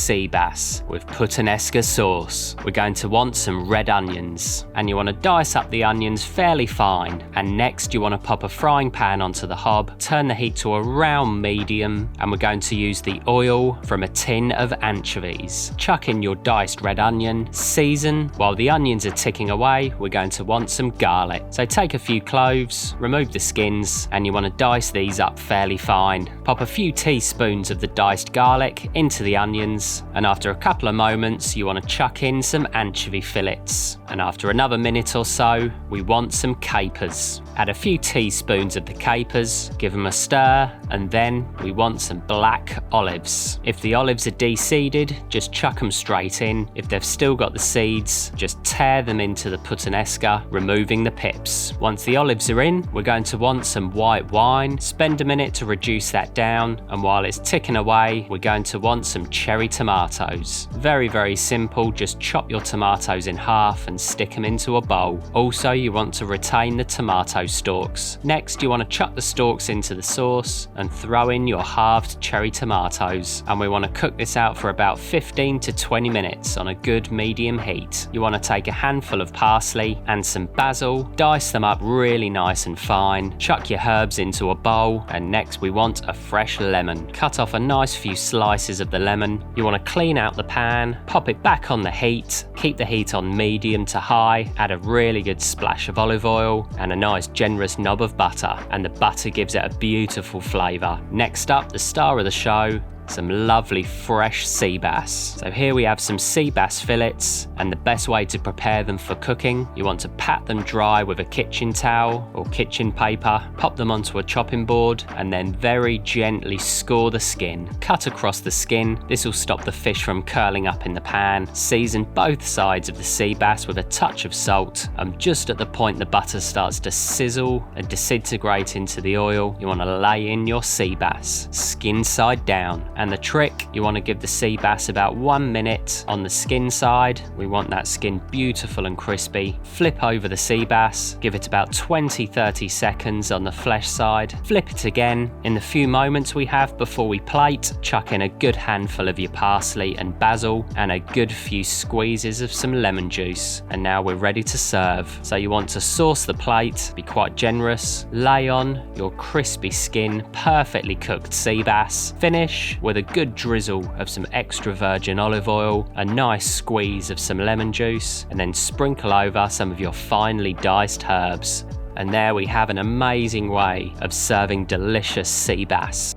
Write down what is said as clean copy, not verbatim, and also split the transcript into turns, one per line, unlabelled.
sea bass with Puttanesca sauce. We're going to want some red onions, and you want to dice up the onions fairly fine. And next you want to pop a frying pan onto the hob, turn the heat to around medium, and we're going to use the oil from a tin of anchovies. Chuck in your diced red onion, season. While the onions are ticking away, we're going to want some garlic. So take a few cloves, remove the skins, and you want to dice these up fairly fine. Pop a few teaspoons of the diced garlic into the onions, and after a couple of moments you want to chuck in some anchovy fillets. And after another minute or so, we want some capers. Add a few teaspoons of the capers, give them a stir, and then we want some black olives. If the olives are de-seeded, just chuck them straight in. If they've still got the seeds, just tear them into the puttanesca, removing the pips. Once the olives are in, we're going to want some white wine. Spend a minute to reduce that down, and while it's ticking away, we're going to want some cherry tomatoes. Very, very simple, just chop your tomatoes in half and stick them into a bowl. Also, you want to retain the tomato stalks. Next, you want to chuck the stalks into the sauce and throw in your halved cherry tomatoes, and we want to cook this out for about 15 to 20 minutes on a good medium heat. You want to take a handful of parsley and some basil, dice them up really nice and fine, chuck your herbs into a bowl, and next we want a fresh lemon. Cut off a nice few slices of the lemon. You want to clean out the pan, pop it back on the heat, keep the heat on medium to high, add a really good splash of olive oil and a nice generous knob of butter, and the butter gives it a beautiful flavour. Next up, the star of the show, some lovely fresh sea bass. So here we have some sea bass fillets, and the best way to prepare them for cooking, you want to pat them dry with a kitchen towel or kitchen paper, pop them onto a chopping board, and then very gently score the skin. Cut across the skin. This will stop the fish from curling up in the pan. Season both sides of the sea bass with a touch of salt, and just at the point the butter starts to sizzle and disintegrate into the oil, you want to lay in your sea bass, skin side down. And the trick, you want to give the sea bass about 1 minute on the skin side. We want that skin beautiful and crispy. Flip over the sea bass, give it about 20-30 seconds on the flesh side. Flip it again. In the few moments we have before we plate, chuck in a good handful of your parsley and basil and a good few squeezes of some lemon juice. And now we're ready to serve. So you want to sauce the plate, be quite generous, lay on your crispy skin, perfectly cooked sea bass. Finish with a good drizzle of some extra virgin olive oil, a nice squeeze of some lemon juice, and then sprinkle over some of your finely diced herbs. And there we have an amazing way of serving delicious sea bass.